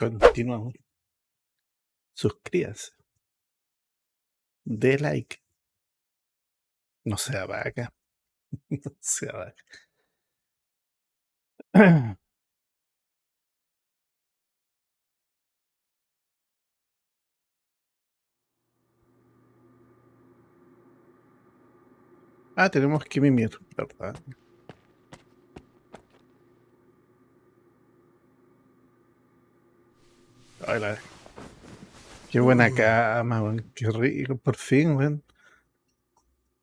Continuamos. Suscríbase. Dé like. No sea vaca. No sea vaca. Tenemos que mimir, ¿verdad? Hola. Qué buena cama, weón. Qué rico. Por fin, weón.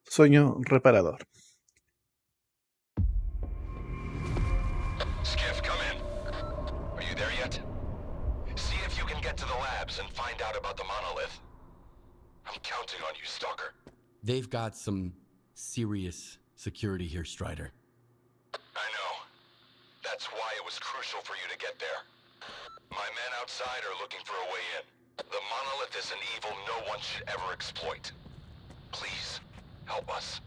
Sueño reparador. Skiff, come in. Are you there yet? See if you can get to the labs and find out about the monolith. I'm counting on you, Stalker. They've got some serious security here, Strider. I know. That's why it was crucial for you to get there. My men outside are looking for a way in. The monolith is an evil no one should ever exploit. Please, help us.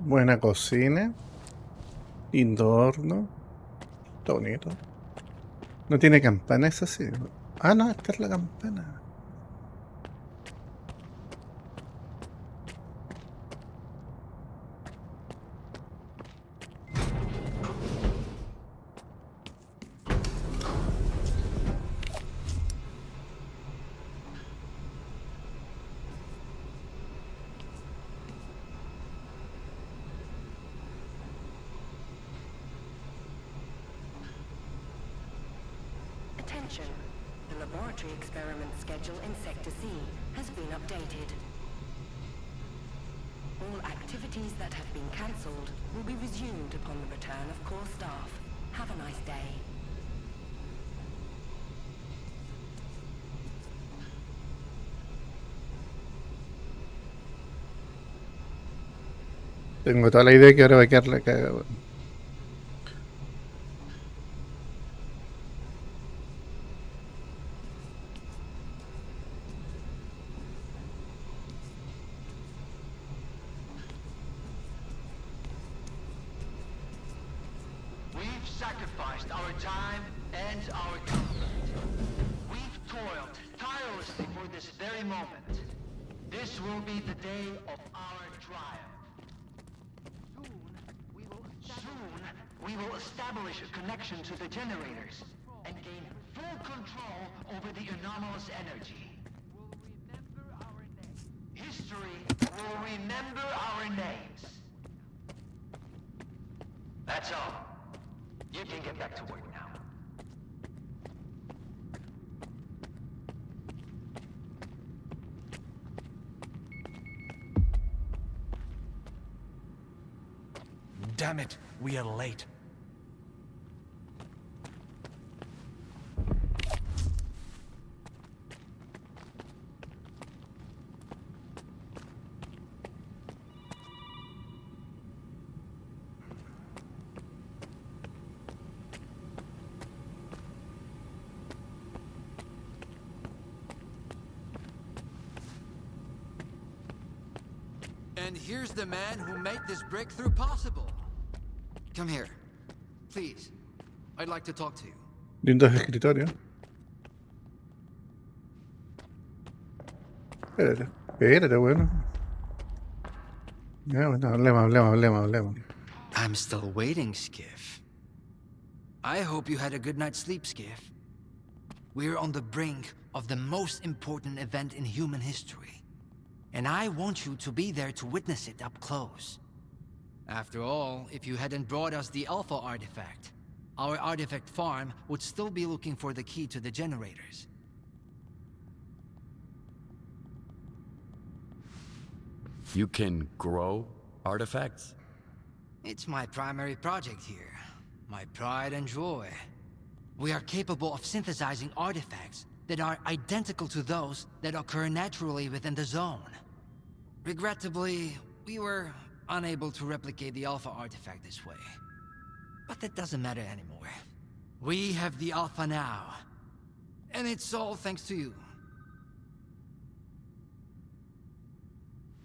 Buena cocina. Lindo horno. Está bonito. No tiene campana, esa sí. No, esta es la campana. Attention. The laboratory experiment schedule in Sector C has been updated. All activities that have been cancelled will be resumed upon the return of core staff. Have a nice day. Tengo toda la idea que ahora va a quedar la cagada, weón. We've sacrificed our time and our comfort. We've toiled tirelessly for this very moment. This will be the day of our triumph. Soon, we will establish a connection to the generators and gain full control over the anomalous energy. History will remember our names. That's all. You can get back to work now. Damn it, we are late. And here's the man who made this breakthrough possible. Come here. Please. I'd like to talk to you. Lindo escritorio. Espérate, bueno. Ya, bueno, hablemos. I'm still waiting, Skiff. I hope you had a good night's sleep, Skiff. We're on the brink of the most important event in human history. And I want you to be there to witness it up close. After all, if you hadn't brought us the Alpha artifact, our artifact farm would still be looking for the key to the generators. You can grow artifacts? It's my primary project here. My pride and joy. We are capable of synthesizing artifacts that are identical to those that occur naturally within the zone. Regrettably, we were unable to replicate the Alpha artifact this way. But that doesn't matter anymore. We have the Alpha now. And it's all thanks to you.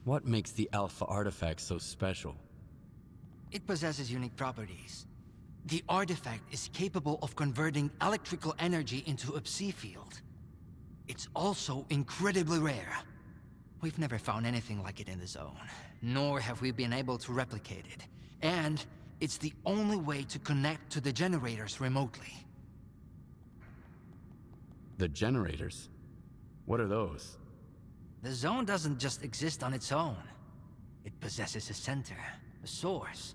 What makes the Alpha artifact so special? It possesses unique properties. The artifact is capable of converting electrical energy into a psi field. It's also incredibly rare. We've never found anything like it in the zone, nor have we been able to replicate it. And it's the only way to connect to the generators remotely. The generators? What are those? The zone doesn't just exist on its own. It possesses a center, a source.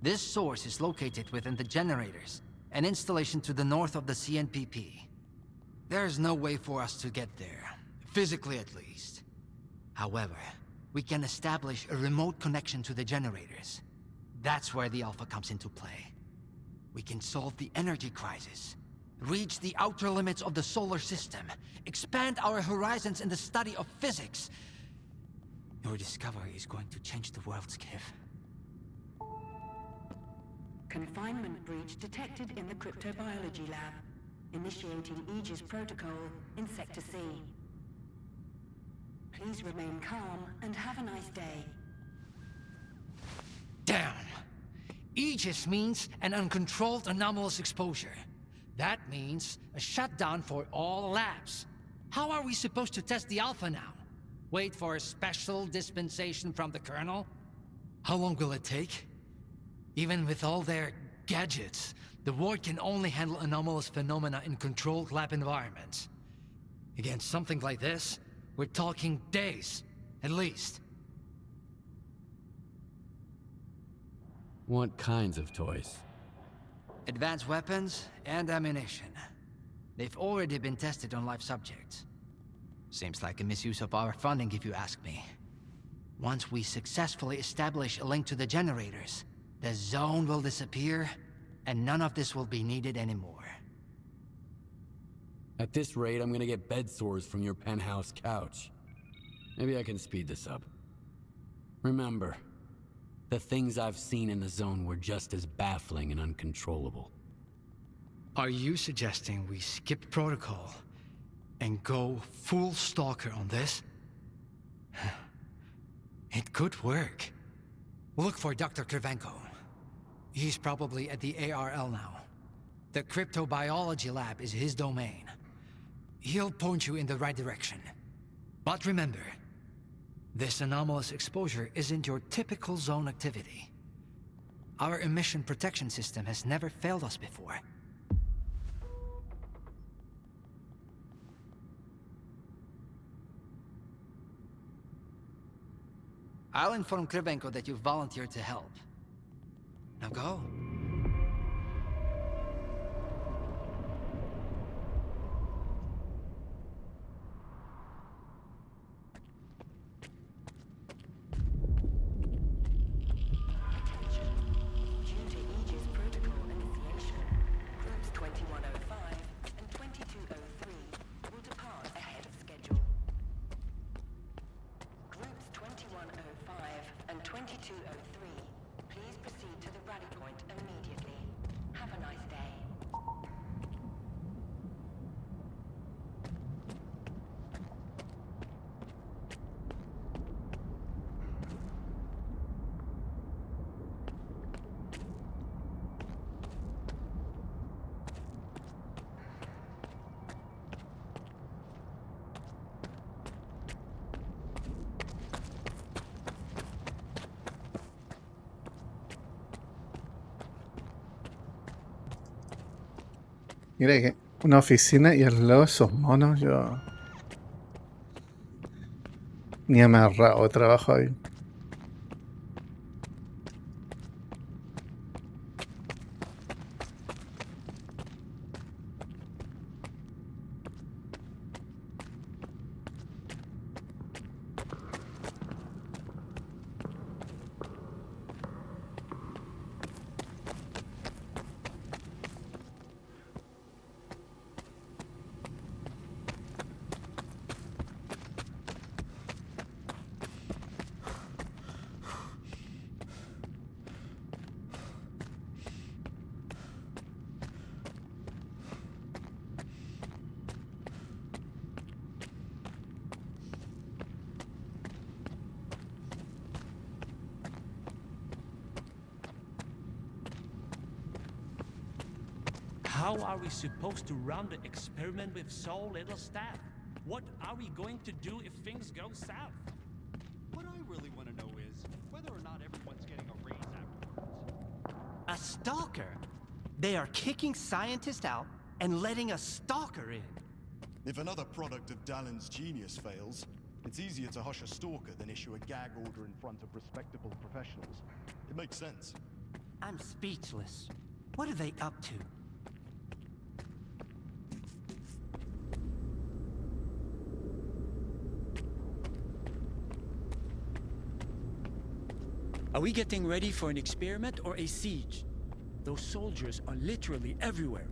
This source is located within the generators, an installation to the north of the CNPP. There's no way for us to get there, physically at least. However, we can establish a remote connection to the generators. That's where the Alpha comes into play. We can solve the energy crisis, reach the outer limits of the solar system, expand our horizons in the study of physics. Your discovery is going to change the world, Skiff. Confinement breach detected in the cryptobiology lab. Initiating Aegis protocol in Sector C. Please remain calm and have a nice day. Damn! Aegis means an uncontrolled anomalous exposure. That means a shutdown for all labs. How are we supposed to test the Alpha now? Wait for a special dispensation from the Colonel? How long will it take? Even with all their gadgets, the ward can only handle anomalous phenomena in controlled lab environments. Against something like this, we're talking days, at least. What kinds of toys? Advanced weapons and ammunition. They've already been tested on live subjects. Seems like a misuse of our funding if you ask me. Once we successfully establish a link to the generators, the zone will disappear, and none of this will be needed anymore. At this rate, I'm gonna get bed sores from your penthouse couch. Maybe I can speed this up. Remember, the things I've seen in the zone were just as baffling and uncontrollable. Are you suggesting we skip protocol and go full stalker on this? It could work. Look for Dr. Krivenko. He's probably at the ARL now. The cryptobiology lab is his domain. He'll point you in the right direction. But remember, this anomalous exposure isn't your typical zone activity. Our emission protection system has never failed us before. I'll inform Krivenko that you volunteered to help. Now go. Due to Aegis protocol initiation, groups 2105 and 2203 will depart ahead of schedule. Groups 2105 and 2203, please proceed to the rally point immediately. Have a nice day. Mira que Una oficina y al lado esos monos, yo... Ni amarrado trabajo ahí. How are we supposed to run the experiment with so little staff? What are we going to do if things go south? What I really want to know is whether or not everyone's getting a raise afterwards. A stalker? They are kicking scientists out and letting a stalker in. If another product of Dallin's genius fails, it's easier to hush a stalker than issue a gag order in front of respectable professionals. It makes sense. I'm speechless. What are they up to? Are we getting ready for an experiment or a siege? Those soldiers are literally everywhere.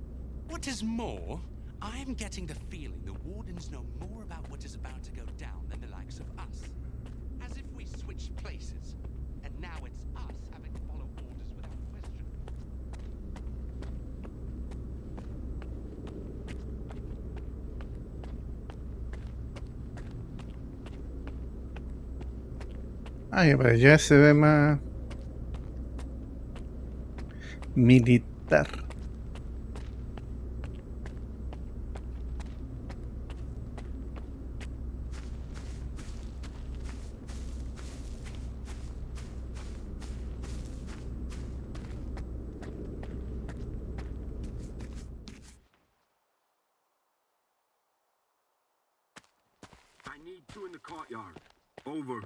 What is more, I am getting the feeling the Wardens know more about what is about to go down than the likes of us. As if we switched places, and now it's us having to follow orders without question. Ay, para allá se ve más militar. I need two in the courtyard. Over.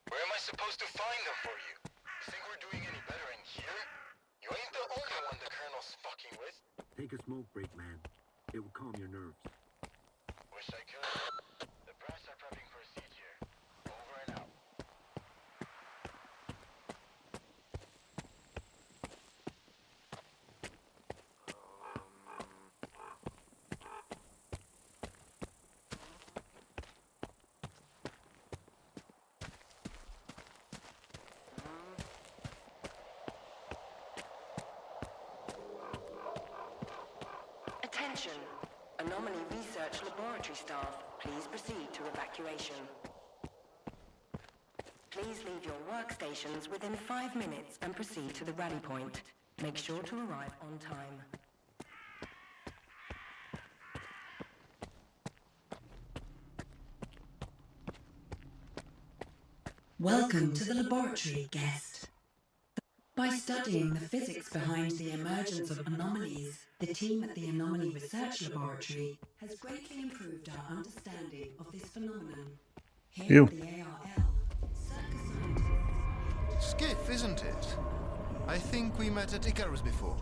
Where am I supposed to find them for you? Think we're doing any better in here? You ain't the only one the Colonel's fucking with. Take a smoke break, man. It will calm your nerves. Wish I could. The brass are prepping for a siege here. Over and out. Attention! Anomaly Research Laboratory staff, please proceed to evacuation. Please leave your workstations within 5 minutes and proceed to the rally point. Make sure to arrive on time. Welcome to the laboratory, guest. By studying the physics behind the emergence of anomalies, the team at the Anomaly Research Laboratory has greatly improved our understanding of this phenomenon. Here at the ARL, Skiff, isn't it? I think we met at Icarus before.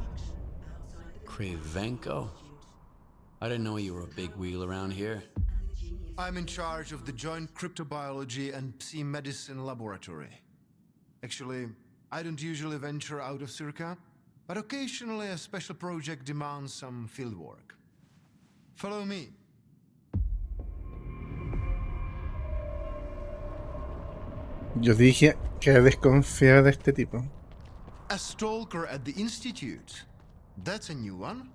Krivenko? I didn't know you were a big wheel around here. I'm in charge of the Joint Cryptobiology and Psi Medicine Laboratory. Actually, I don't usually venture out of Circa, but occasionally a special project demands some fieldwork. Follow me. Yo dije que desconfiar de este tipo. A stalker at the Institute. That's a new one.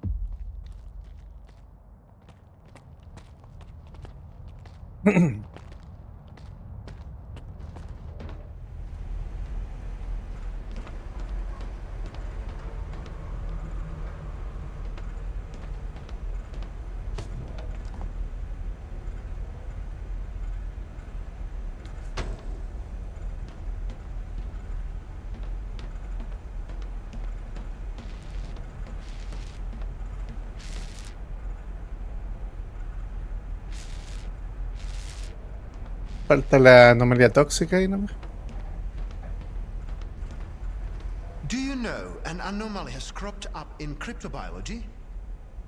Falta la anomalía tóxica ahí nomás. Do you know an anomaly has cropped up in cryptobiology?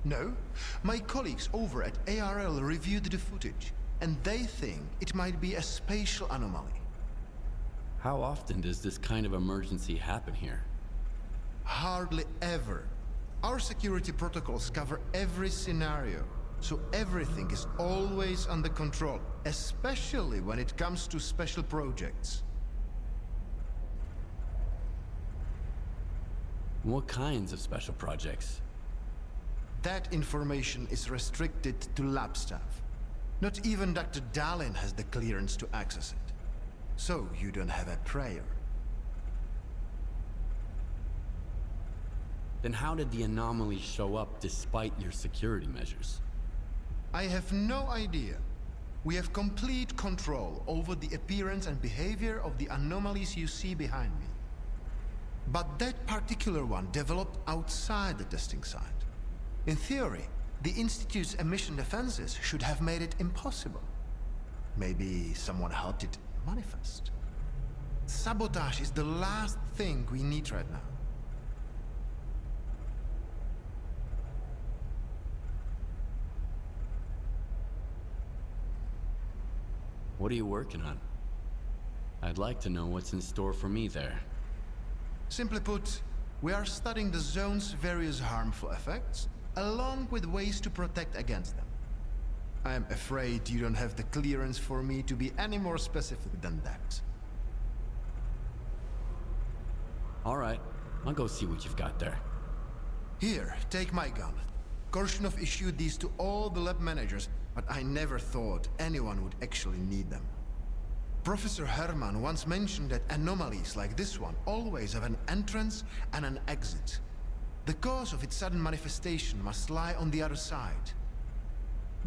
No? My colleagues over at ARL reviewed the footage, and they think it might be a spatial anomaly. How often does this kind of emergency happen here? Hardly ever. Our security protocols cover every scenario, so everything is always under control, especially when it comes to special projects. What kinds of special projects? That information is restricted to lab staff. Not even Dr. Dallin has the clearance to access it. So you don't have a prayer. Then how did the anomaly show up despite your security measures? I have no idea. We have complete control over the appearance and behavior of the anomalies you see behind me. But that particular one developed outside the testing site. In theory, the Institute's emission defenses should have made it impossible. Maybe someone helped it manifest. Sabotage is the last thing we need right now. What are you working on? I'd like to know what's in store for me there. Simply put, we are studying the zone's various harmful effects, along with ways to protect against them. I am afraid you don't have the clearance for me to be any more specific than that. All right, I'll go see what you've got there. Here, take my gun. Korshunov issued these to all the lab managers, but I never thought anyone would actually need them. Professor Herman once mentioned that anomalies like this one always have an entrance and an exit. The cause of its sudden manifestation must lie on the other side.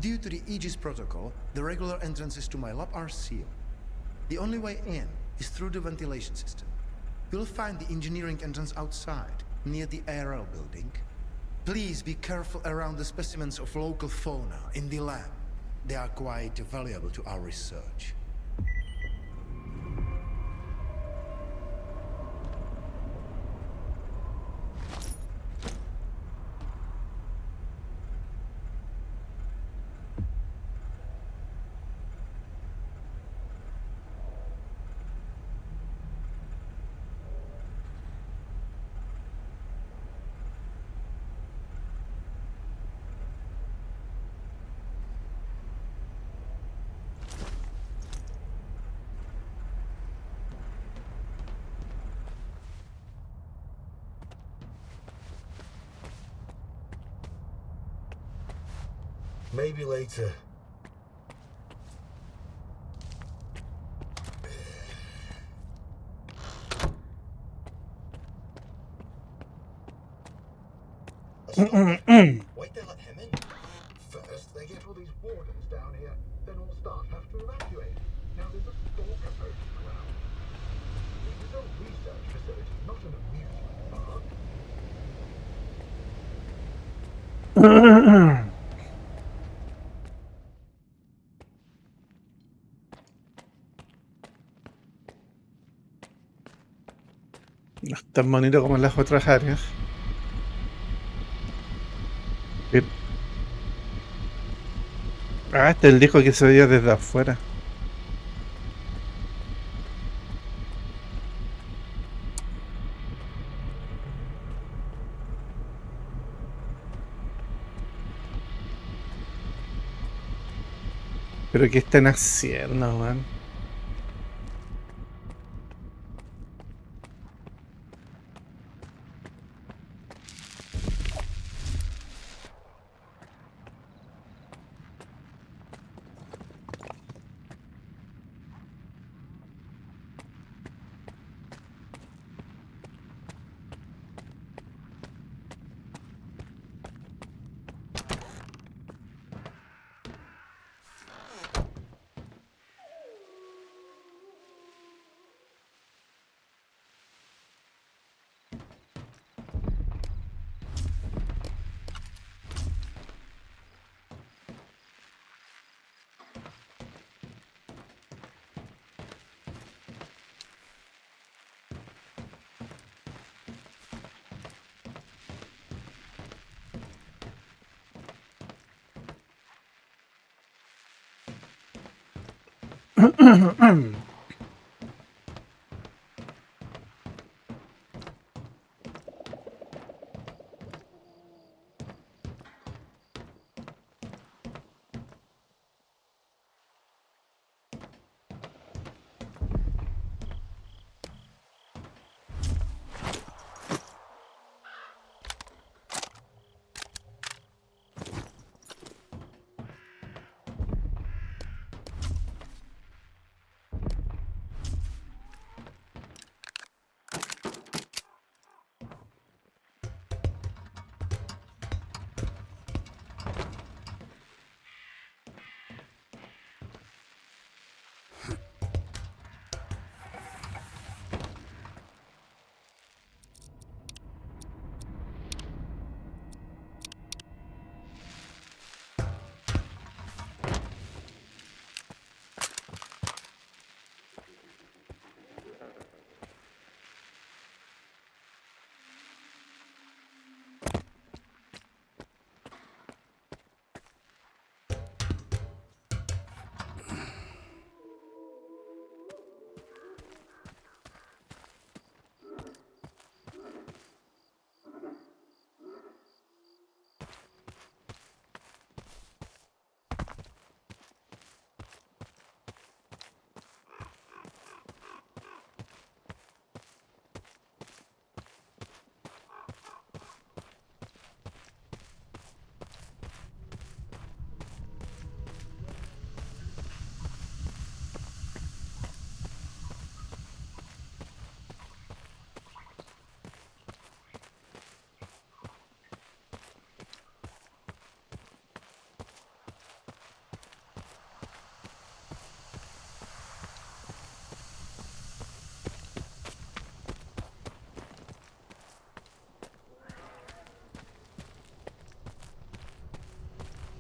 Due to the Aegis protocol, the regular entrances to my lab are sealed. The only way in is through the ventilation system. You'll find the engineering entrance outside, near the ARL building. Please be careful around the specimens of local fauna in the lab. They are quite valuable to our research. Maybe later. Wait, they let him in. First, they get all these wardens down here, then all staff have to evacuate. Now there's a stalker posted around. This is a research facility, not an amusement park. No es tan bonito como en las otras áreas. Ah, este él dijo que se veía desde afuera. ¿Pero qué están haciendo, man?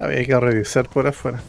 Había que revisar por afuera.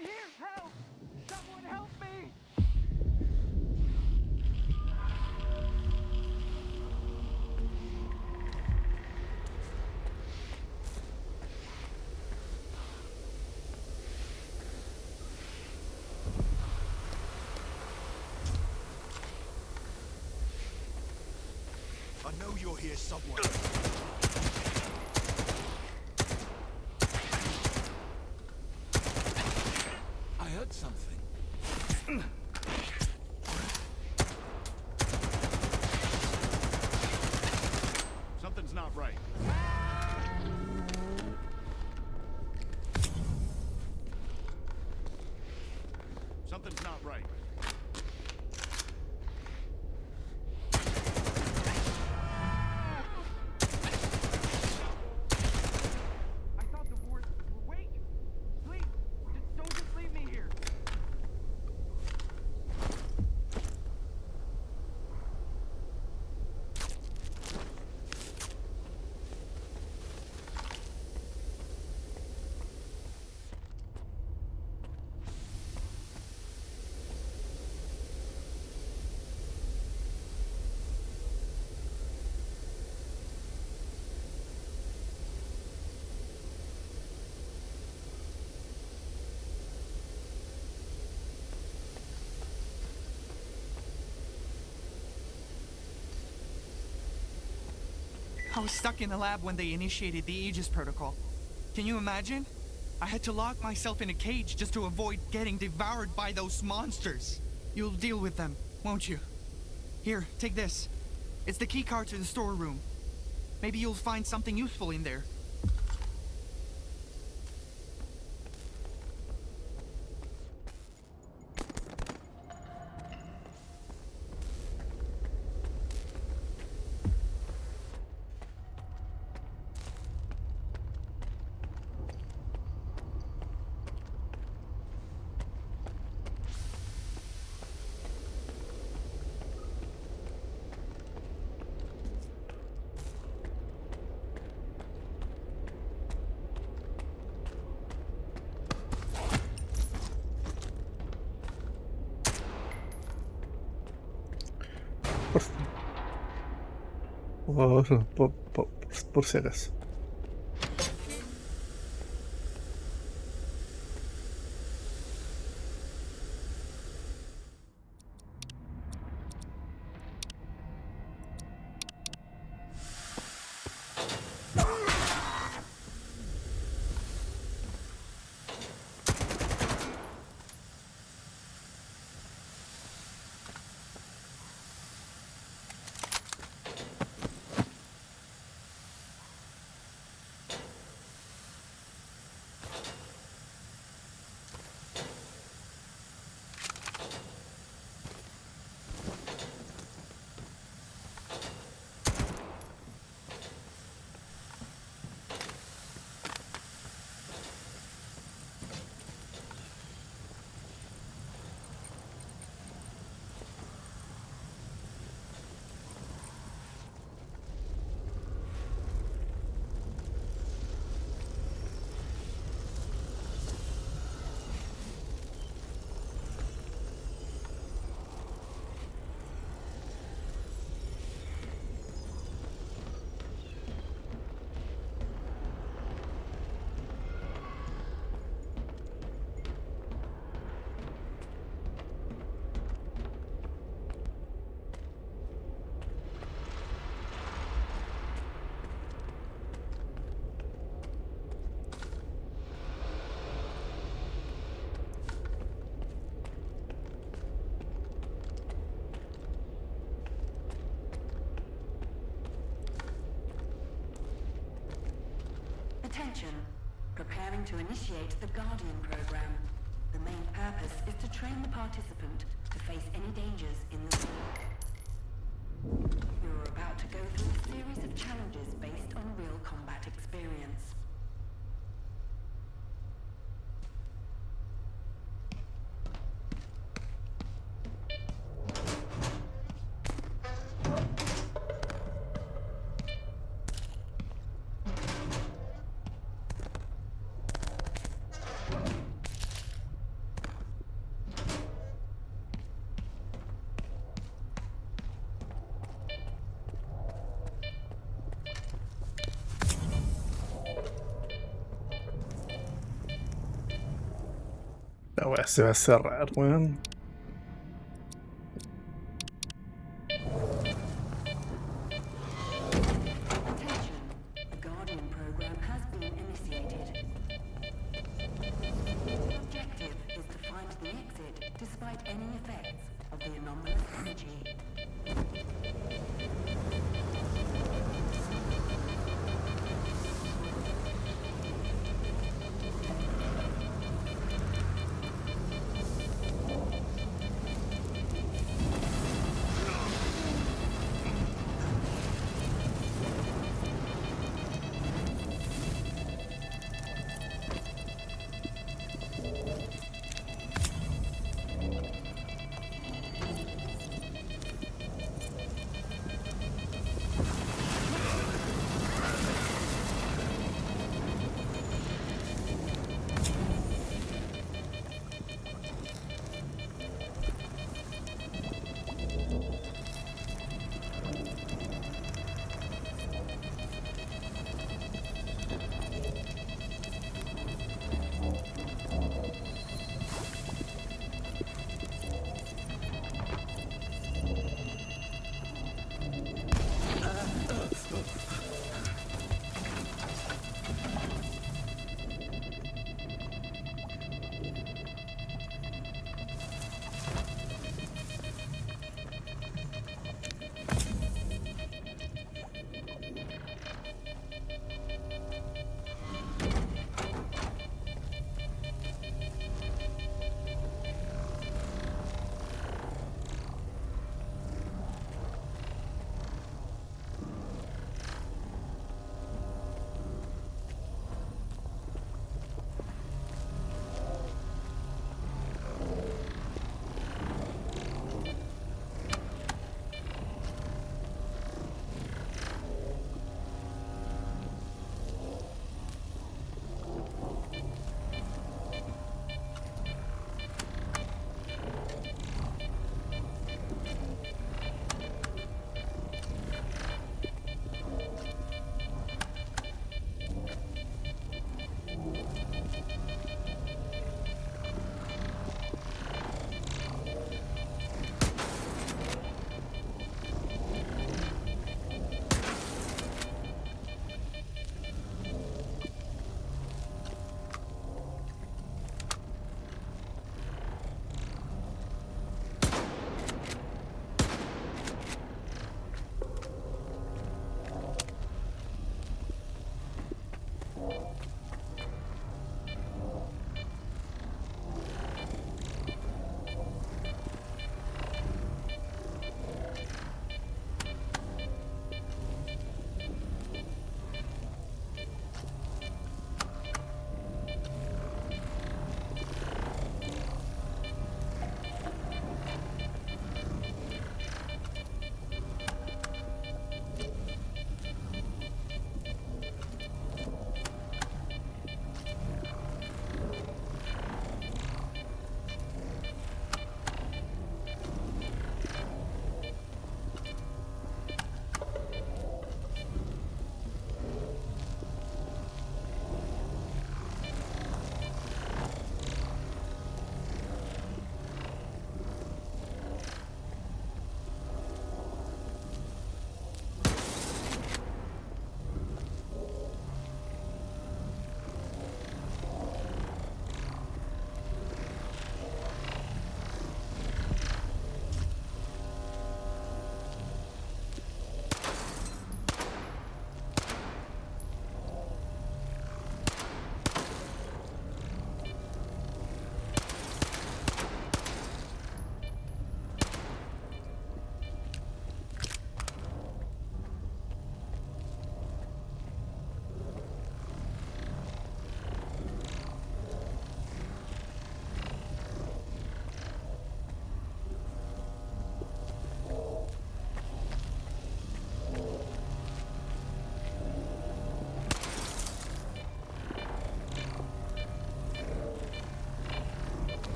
I'm here! Help! Someone help me! I know you're here somewhere. I heard something. Something's not right. Something's not right. I thought the ward... Wait! Please! Don't just leave me here! I was stuck in the lab when they initiated the Aegis protocol. Can you imagine? I had to lock myself in a cage just to avoid getting devoured by those monsters. You'll deal with them, won't you? Here, take this. It's the key card to the storeroom. Maybe you'll find something useful in there. Por si acaso. Attention. Preparing to initiate the Guardian program. The main purpose is to train the participant to face any dangers in the field. You're about to go through a series of challenges based on real combat experience. La weá se va a cerrar, weón. Attention. The Guardian program has been initiated. The objective is to find the exit despite any effects of the anomalous energy.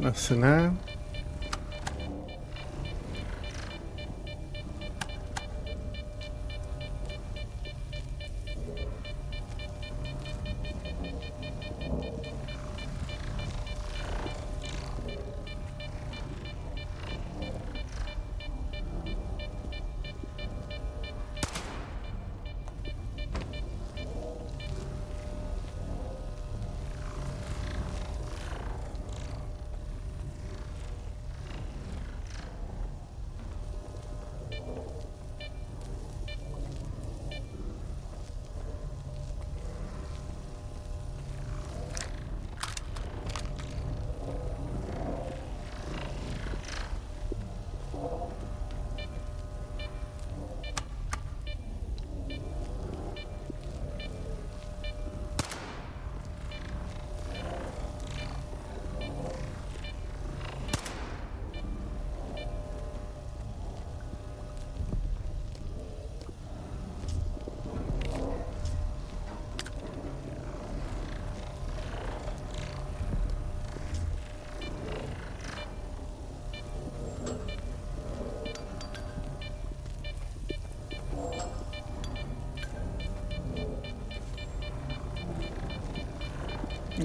No hace nada.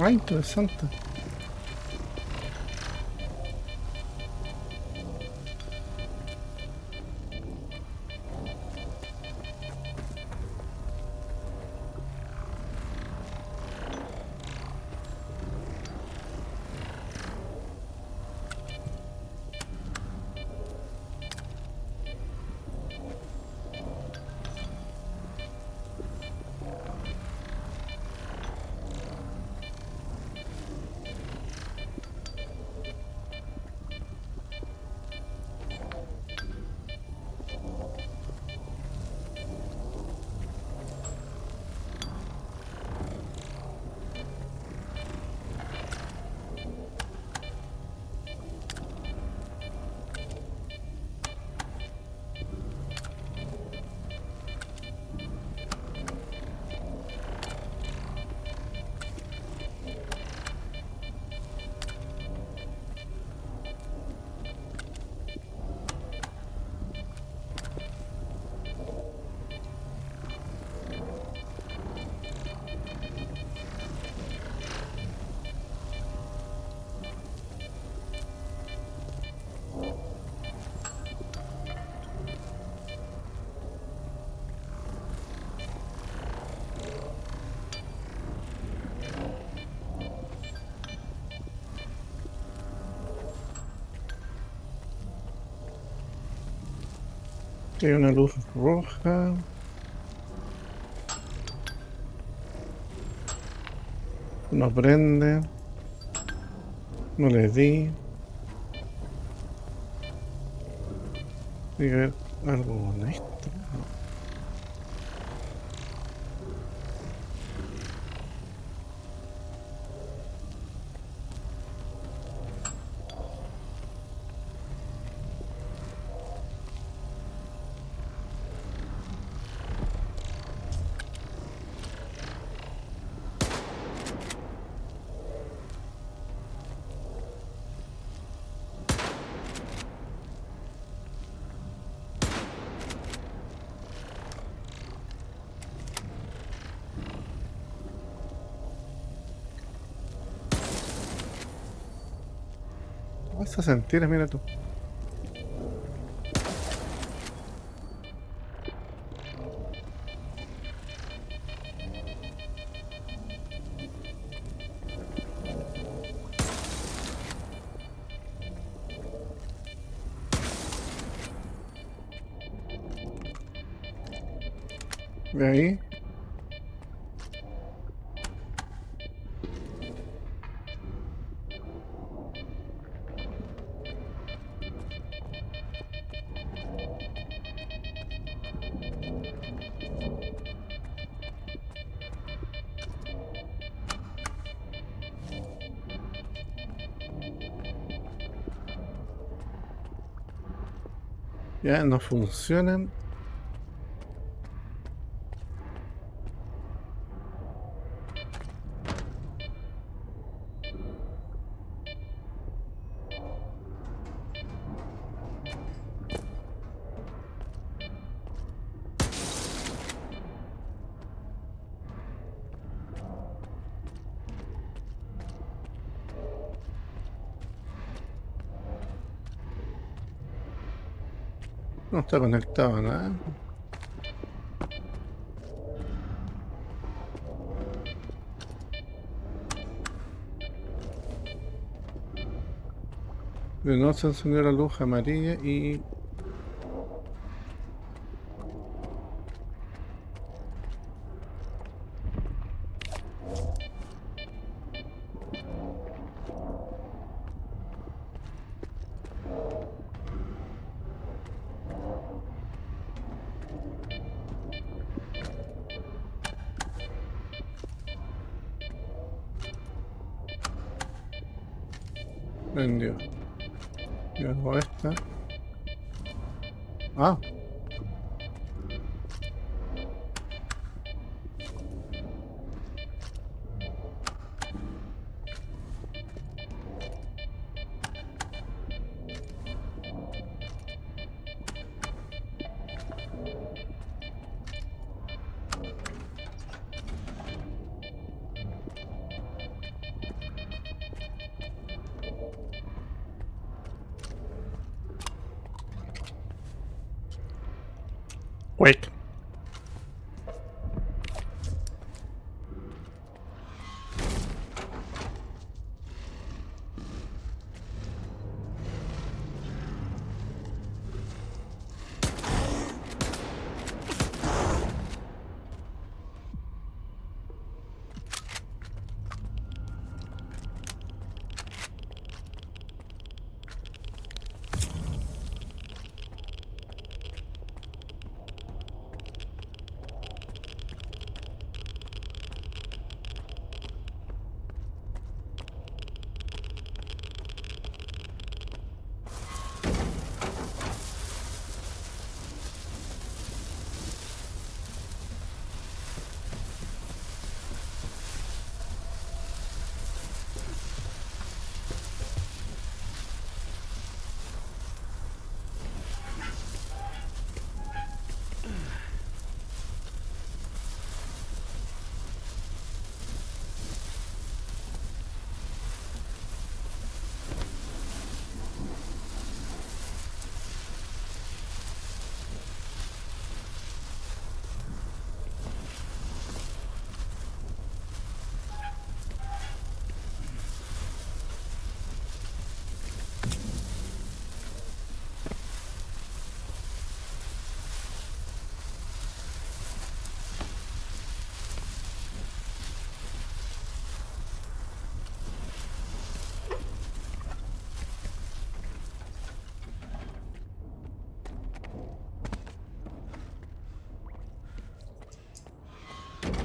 Ah, interesante. Hay una luz roja. No prende. No le di. Tiene que ver algo con esto. Vas a sentir, mira tú. De ahí. Ya no funcionan. No está conectado a nada. De nuevo se encendió la luz amarilla y... prendió. Y hago esta. Ah. Wait.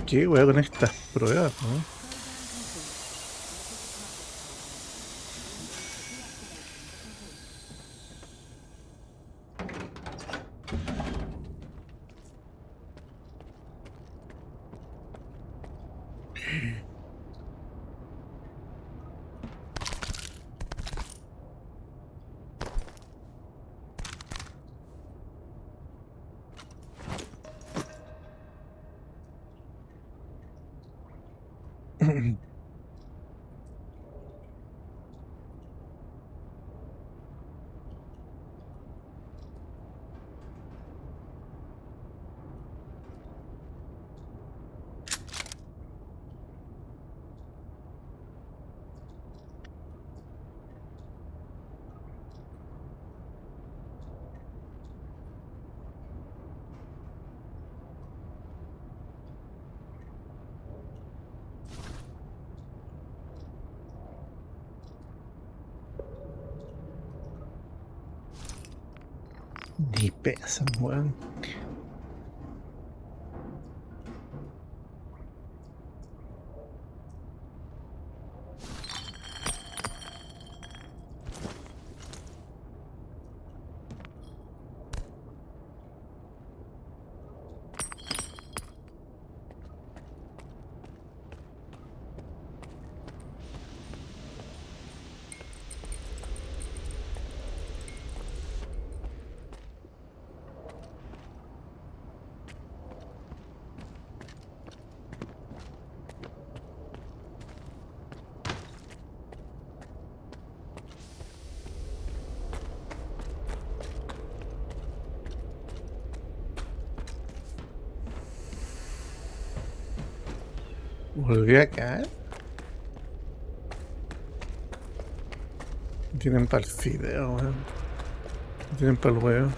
¿Qué wea con estas pruebas, no? Ni pesan, weón. ¿Volví a caer? Tienen para el fideo, weón. Tienen para el huevo.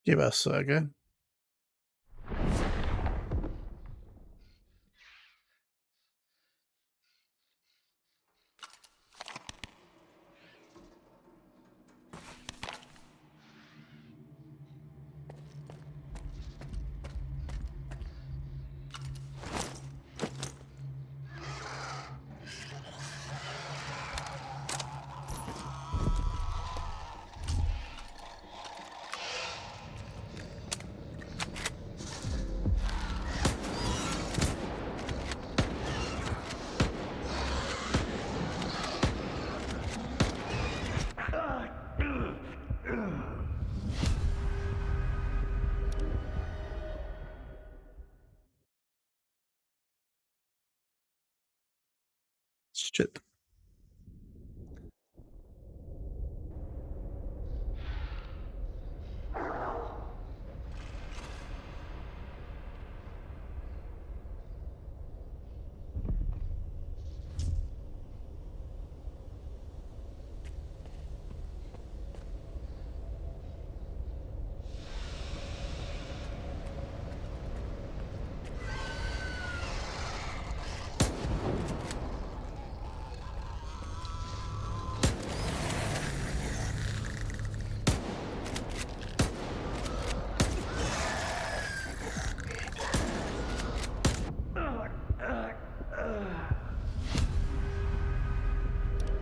¿Qué pasó acá? Shit.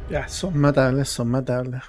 Ya, son matables, son matables.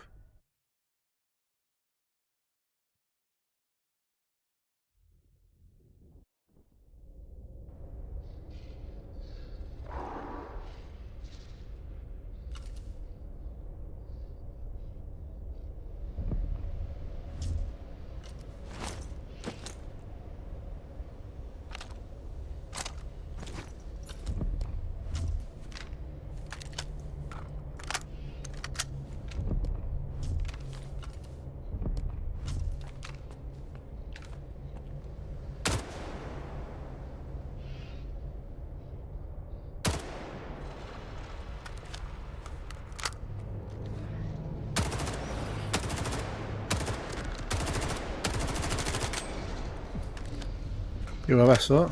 ¿Qué pasó?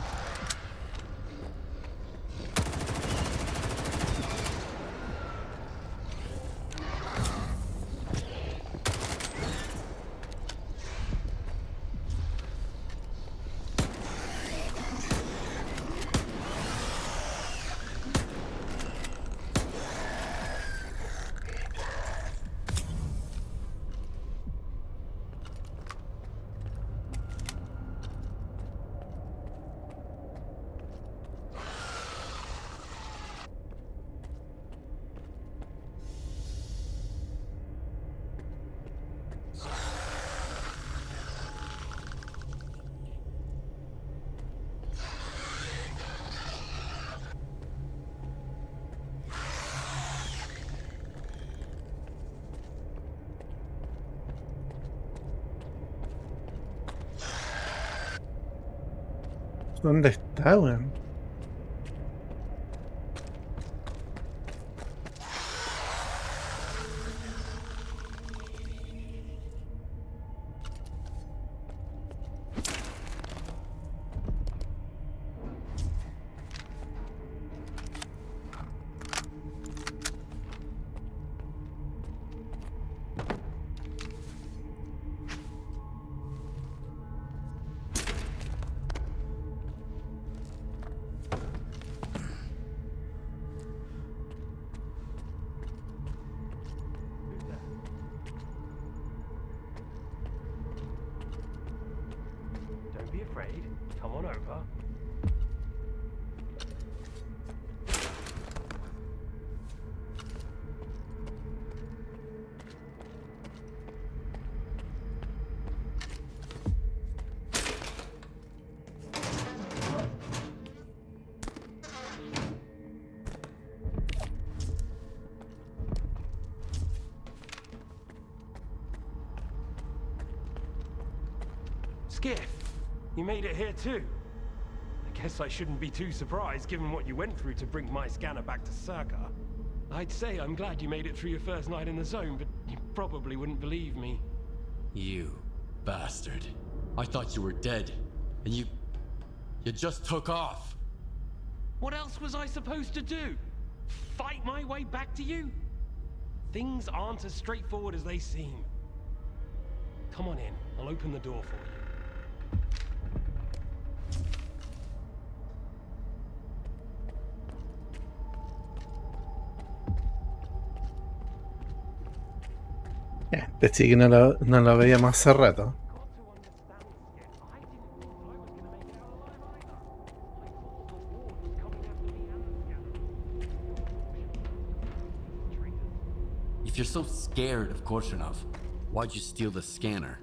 ¿Dónde está, weón? afraid. Come on over. Skiff, you made it here too. I guess I shouldn't be too surprised given what you went through to bring my scanner back to S.T.A.L.K.E.R. I'd say I'm glad you made it through your first night in the zone, but you probably wouldn't believe me. You bastard. I thought you were dead, and you just took off. What else was I supposed to do? Fight my way back to you? Things aren't as straightforward as they seem. Come on in, I'll open the door for you. Este sí que no lo veíamos hace rato. If you're so scared of Korshunov, why'd you steal the scanner?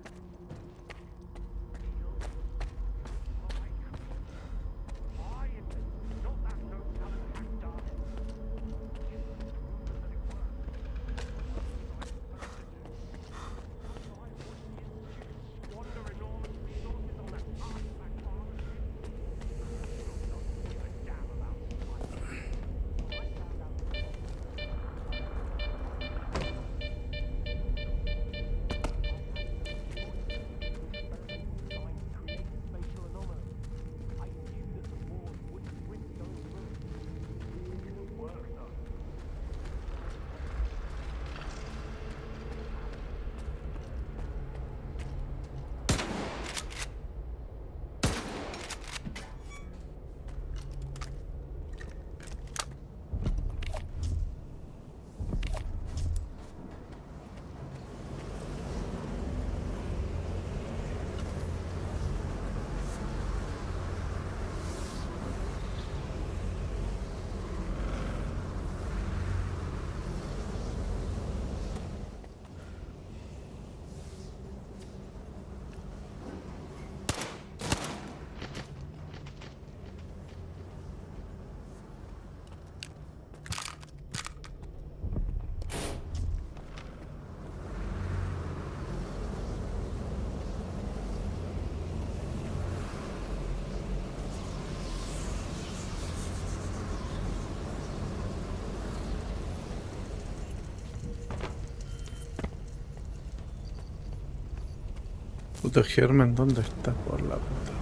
Puto Germen, ¿dónde está por la puta?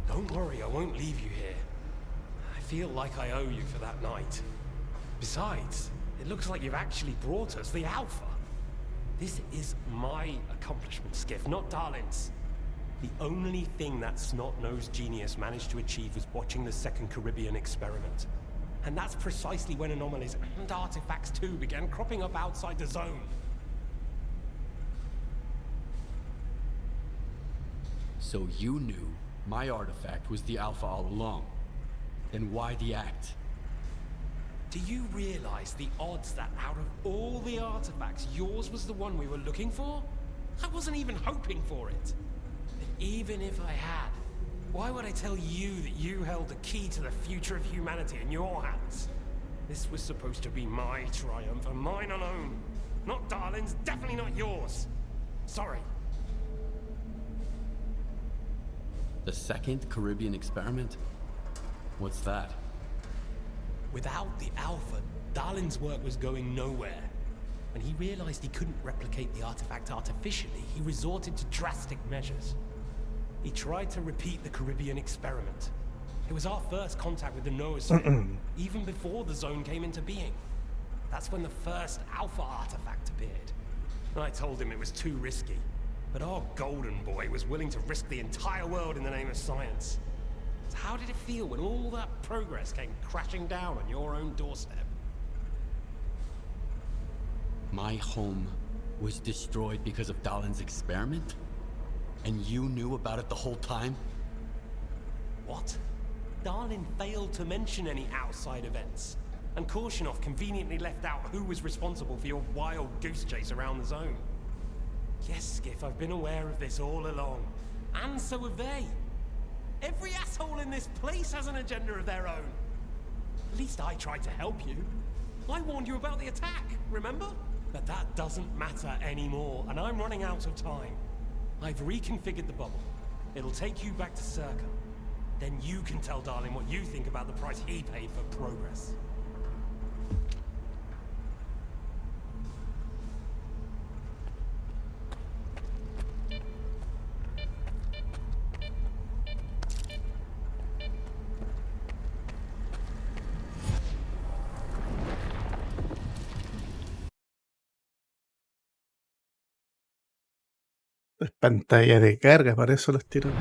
Don't worry, I won't leave you here. I feel like I owe you for that night. Besides, it looks like you've actually brought us the Alpha. This is my accomplishment, Skiff, not Darlin's. The only thing that snot-nosed genius managed to achieve was watching the second Caribbean experiment. And that's precisely when anomalies and artifacts too began cropping up outside the zone. So you knew my artifact was the Alpha all along. Then why the act? Do you realize the odds that out of all the artifacts, yours was the one we were looking for? I wasn't even hoping for it. But even if I had, why would I tell you that you held the key to the future of humanity in your hands? This was supposed to be my triumph and mine alone. Not Darlin's, definitely not yours. Sorry. The second Caribbean experiment? What's that? Without the Alpha, Darlin's work was going nowhere. When he realized he couldn't replicate the artifact artificially, he resorted to drastic measures. He tried to repeat the Caribbean experiment. It was our first contact with the noosphere, even before the zone came into being. That's when the first Alpha artifact appeared. I told him it was too risky, but our golden boy was willing to risk the entire world in the name of science. So how did it feel when all that progress came crashing down on your own doorstep? My home was destroyed because of Dalin's experiment? And you knew about it the whole time? What? Darlin failed to mention any outside events, and Korshinov conveniently left out who was responsible for your wild goose chase around the zone. Yes, Skiff, I've been aware of this all along. And so have they. Every asshole in this place has an agenda of their own. At least I tried to help you. I warned you about the attack, remember? But that doesn't matter anymore, and I'm running out of time. I've reconfigured the bubble. It'll take you back to S.T.A.L.K.E.R. Then you can tell Darlin what you think about the price he paid for progress. Es pantalla de carga, para eso los tirones.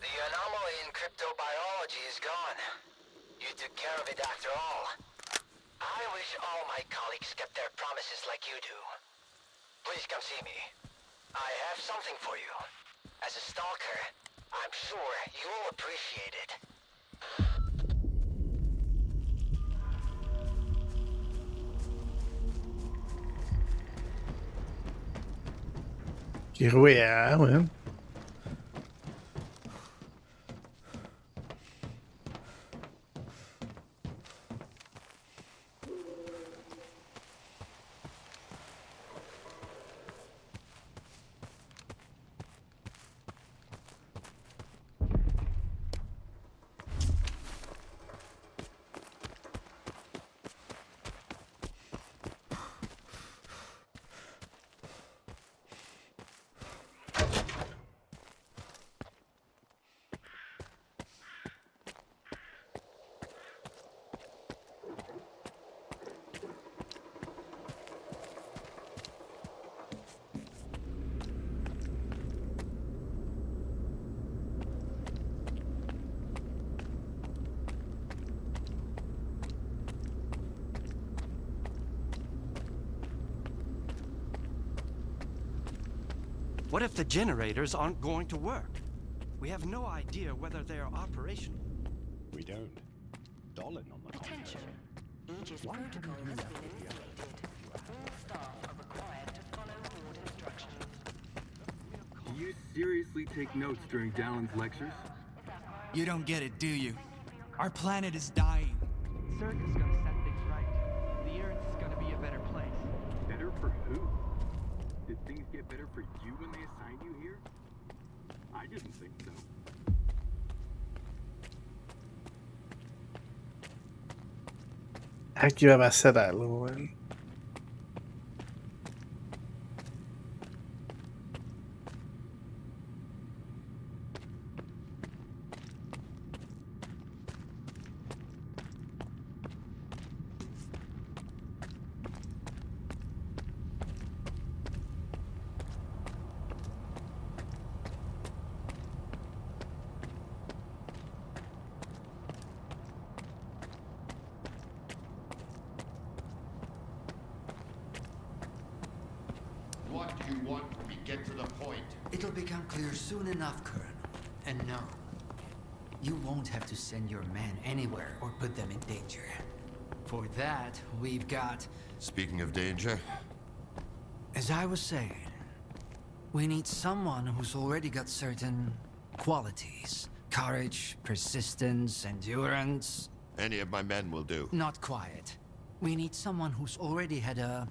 The anomaly in cryptobiology is gone. You took care of it after all. I wish all my colleagues kept their promises like you do. Please come see me. I have something for you. As a stalker, I'm sure you'll appreciate it. Qué weá, weón. What if the generators aren't going to work? We have no idea whether they are operational. We don't. Darlin on the Attention. Aegis protocol has been initiated. All staff are required to follow board instructions. Do you seriously take notes during Dalin's lectures? You don't get it, do you? Our planet is dying. S.T.A.L.K.E.R is gonna set things right. The Earth's gonna be a better place. Better for who? Did things get better for you when they assigned you here? I didn't think so. Aquí va a pasar algo, weón. What do you want when we get to the point? It'll become clear soon enough, Colonel. And no, you won't have to send your men anywhere or put them in danger. For that, we've got... Speaking of danger... As I was saying, we need someone who's already got certain qualities. Courage, persistence, endurance. Any of my men will do. Not quiet. We need someone who's already had a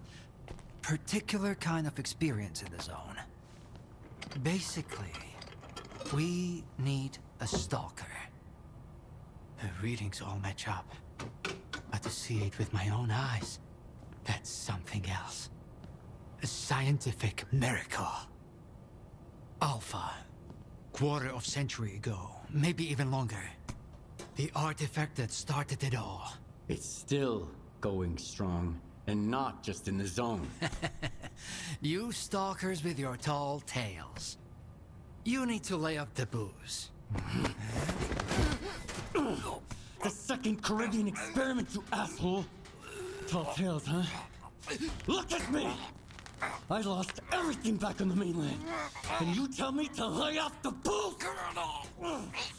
particular kind of experience in the zone. Basically, we need a stalker. The readings all match up. But to see it with my own eyes, that's something else. A scientific miracle. Alpha. Quarter of century ago, maybe even longer. The artifact that started it all. It's still going strong, and not just in the zone. You stalkers with your tall tales. You need to lay up the booze. The second Caribbean experiment, you asshole! Tall tales, huh? Look at me! I lost everything back on the mainland. And you tell me to lay off the booze?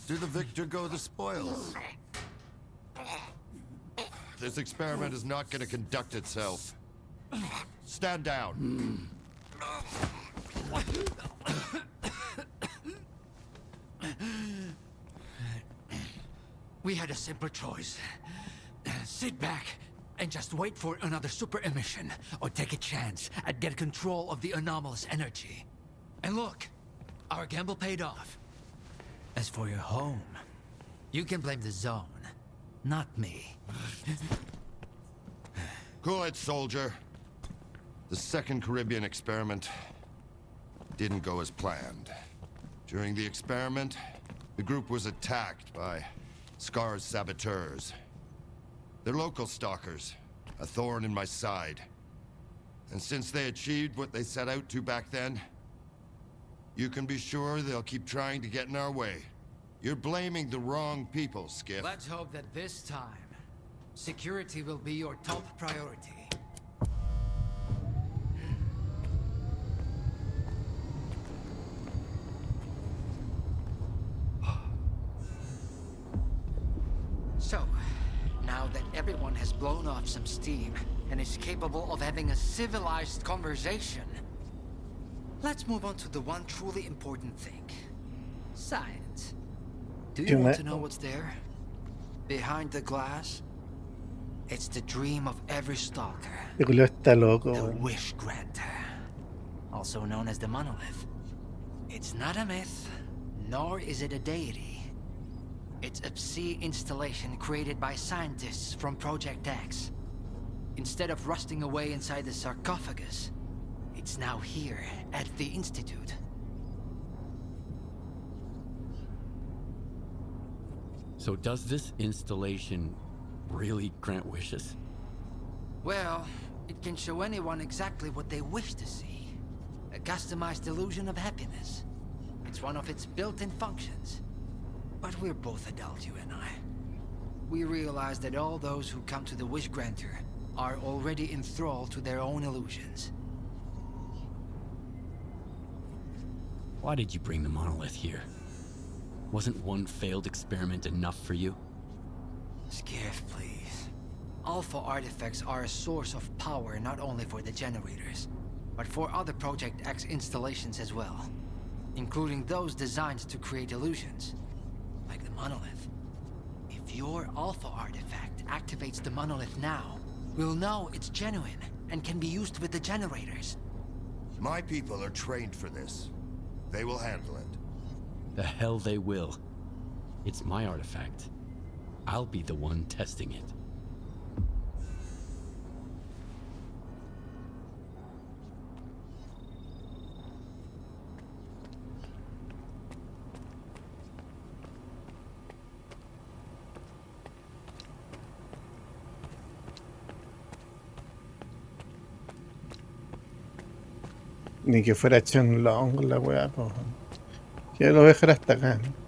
To the victor go the spoils. This experiment is not going to conduct itself. Stand down. We had a simple choice. Sit back and just wait for another super emission, or take a chance at getting control of the anomalous energy. And look, our gamble paid off. As for your home, you can blame the zone, not me. Cool it, soldier. The second Caribbean experiment didn't go as planned. During the experiment, the group was attacked by S.T.A.L.K.E.R's saboteurs. They're local stalkers, a thorn in my side. And since they achieved what they set out to back then, you can be sure they'll keep trying to get in our way. You're blaming the wrong people, Skiff. Let's hope that this time, security will be your top priority. So, now that everyone has blown off some steam and is capable of having a civilized conversation, let's move on to the one truly important thing. Science. Do you want to know what's there? Behind the glass? It's the dream of every stalker. El culiao está loco, The weón. wish granter. Also known as the monolith. It's not a myth, nor is it a deity. It's a sea installation created by scientists from Project X. Instead of rusting away inside the sarcophagus, it's now here at the Institute. So does this installation really grant wishes? Well, it can show anyone exactly what they wish to see. A customized illusion of happiness. It's one of its built-in functions. But we're both adults, you and I. We realize that all those who come to the Wish Granter are already enthralled to their own illusions. Why did you bring the monolith here? Wasn't one failed experiment enough for you? Skiff, please. Alpha artifacts are a source of power not only for the generators, but for other Project X installations as well. Including those designed to create illusions. Like the monolith. If your Alpha artifact activates the monolith now, we'll know it's genuine and can be used with the generators. My people are trained for this. They will handle it. The hell they will. It's my artifact. I'll be the one testing it. Ni que fuera Chen Long la weá, po. Que lo dejar hasta acá, ¿no?